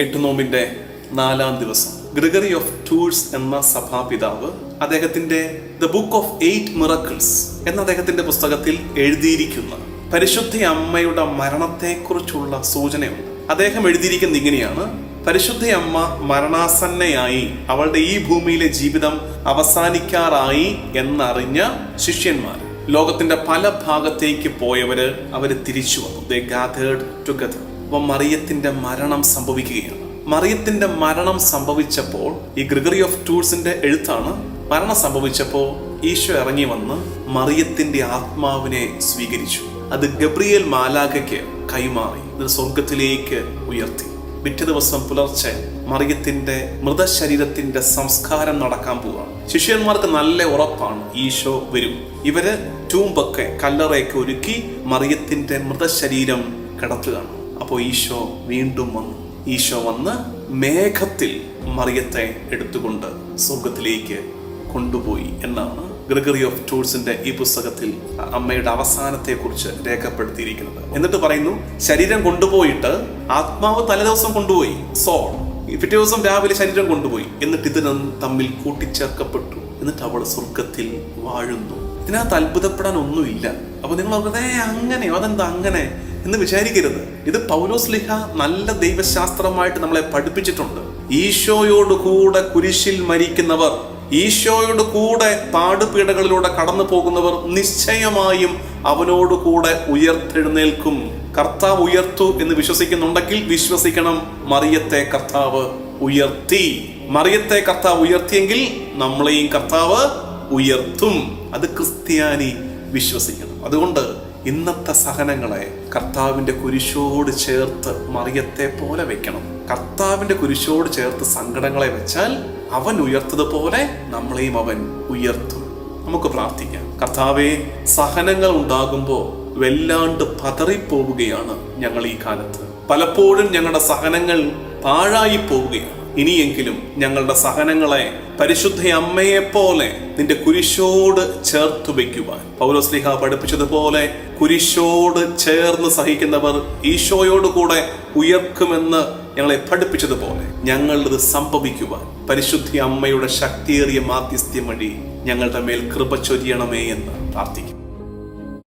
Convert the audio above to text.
8 നോമ്പിന്റെ 4-ാം ദിവസം Gregory of ടൂഴ്സ് എന്ന സഭാപിതാവ് അദ്ദേഹത്തിന്റെ ദ ബുക്ക് ഓഫ് 8 മിറക്കിൾസ് എന്ന അദ്ദേഹത്തിന്റെ പുസ്തകത്തിൽ എഴുതിയിരിക്കുന്ന പരിശുദ്ധ അമ്മയുടെ മരണത്തെക്കുറിച്ചുള്ള സൂചനയുണ്ട്. അദ്ദേഹം എഴുതിയിരിക്കുന്നത് ഇങ്ങനെയാണ്: പരിശുദ്ധ അമ്മ മരണാസന്നയായി, അവളുടെ ഈ ഭൂമിയിലെ ജീവിതം അവസാനിക്കാറായി എന്നറിഞ്ഞ ശിഷ്യന്മാർ ലോകത്തിന്റെ പല ഭാഗത്തേക്ക് പോയവര് അവര് തിരിച്ചു വന്നു. ദേ ഗാദേർഡ് ടുഗദർ. അപ്പൊ മറിയത്തിന്റെ മരണം സംഭവിക്കുകയാണ്. മറിയത്തിന്റെ മരണം സംഭവിച്ചപ്പോൾ ഈ ഗ്രിഗറി ഓഫ് ടൂഴ്സിന്റെ എഴുത്താണ്, മരണം സംഭവിച്ചപ്പോൾ ഈശോ ഇറങ്ങി വന്ന് മറിയത്തിന്റെ ആത്മാവിനെ സ്വീകരിച്ചു. അത് ഗബ്രിയേൽ മാലാഖയ്ക്ക് കൈമാറി ഇത് സ്വർഗത്തിലേക്ക് ഉയർത്തി. പിറ്റേ ദിവസം പുലർച്ചെ മറിയത്തിന്റെ മൃതശരീരത്തിന്റെ സംസ്കാരം നടക്കാൻ പോവാണ്. ശിഷ്യന്മാർക്ക് നല്ല ഉറപ്പാണ് ഈശോ വരും. ഇവര് ടൂമ്പൊക്കെ കല്ലറയൊക്കെ ഒരുക്കി മറിയത്തിന്റെ മൃതശരീരം കിടത്തുകയാണ്. അപ്പോൾ ഈശോ വീണ്ടും വന്നു. ഈശോ വന്ന് മേഘത്തിൽ മറിയത്തെ എടുത്തുകൊണ്ട് സ്വർഗത്തിലേക്ക് കൊണ്ടുപോയി എന്നാണ് ഗ്രിഗറി ഓഫ് ടൂഴ്സിന്റെ ഈ പുസ്തകത്തിൽ അമ്മയുടെ അവസാനത്തെ കുറിച്ച് രേഖപ്പെടുത്തിയിരിക്കുന്നത്. എന്നിട്ട് പറയുന്നു, ശരീരം കൊണ്ടുപോയിട്ട് ആത്മാവ് തലേദിവസം കൊണ്ടുപോയി, പിറ്റേ ദിവസം രാവിലെ ശരീരം കൊണ്ടുപോയി. എന്നിട്ട് ഇതിന് തമ്മിൽ കൂട്ടിച്ചേർക്കപ്പെട്ടു. എന്നിട്ട് അവൾ സ്വർഗത്തിൽ വാഴുന്നു. ഇതിനകത്ത് അത്ഭുതപ്പെടാൻ ഒന്നുമില്ല. അപ്പൊ നിങ്ങൾ അങ്ങനെയോ അതെന്താ അങ്ങനെ എന്ന് വിചാരിക്കരുത്. ഇത് പൗലോസ്ലീഹ നല്ല ദൈവശാസ്ത്രമായിട്ട് നമ്മളെ പഠിപ്പിച്ചിട്ടുണ്ട്. ഈശോയോട് കൂടെ കുരിശിൽ മരിക്കുന്നവർ, ഈശോയോട് കൂടെ പാടുപീടകളിലൂടെ കടന്നു പോകുന്നവർ നിശ്ചയമായും അവനോട് കൂടെ ഉയർത്തെഴുന്നേൽക്കും. കർത്താവ് ഉയർത്തു എന്ന് വിശ്വസിക്കുന്നുണ്ടെങ്കിൽ വിശ്വസിക്കണം, മറിയത്തെ കർത്താവ് ഉയർത്തി. മറിയത്തെ കർത്താവ് ഉയർത്തിയെങ്കിൽ നമ്മളെയും കർത്താവ് ഉയർത്തും. അത് ക്രിസ്ത്യാനി വിശ്വസിക്കണം. അതുകൊണ്ട് ഇന്നത്തെ സഹനങ്ങളെ കർത്താവിന്റെ കുരിശോട് ചേർത്ത് മറിയത്തെ പോലെ വെക്കണം. കർത്താവിന്റെ കുരിശോട് ചേർത്ത് സങ്കടങ്ങളെ വെച്ചാൽ അവൻ ഉയർത്തതുപോലെ നമ്മളെയും അവൻ ഉയർത്തും. നമുക്ക് പ്രാർത്ഥിക്കാം. കർത്താവേ, സഹനങ്ങൾ ഉണ്ടാകുമ്പോൾ വല്ലാണ്ട് പതറിപ്പോവുകയാണ് ഞങ്ങൾ ഈ കാലത്ത്. പലപ്പോഴും ഞങ്ങളുടെ സഹനങ്ങൾ പാഴായി പോവുകയാണ്. ഇനിയെങ്കിലും ഞങ്ങളുടെ സഹനങ്ങളെ പരിശുദ്ധ അമ്മയെ പോലെ നിന്റെ കുരിശോട് ചേർത്ത് വയ്ക്കുവാൻ പൗലോസ്ലീഹ പഠിപ്പിച്ചതുപോലെ കുരിശോട് ചേർന്ന് സഹിക്കുന്നവർ ഈശോയോട് കൂടെ ഉയർക്കുമെന്ന് ഞങ്ങളെ പഠിപ്പിച്ചതുപോലെ ഞങ്ങളിത് സംഭവിക്കുവാൻ പരിശുദ്ധ അമ്മയുടെ ശക്തിയേറിയ മാധ്യസ്ഥ്യം വഴി ഞങ്ങളുടെ മേൽ കൃപ ചൊരിയണമേ എന്ന് പ്രാർത്ഥിക്കും.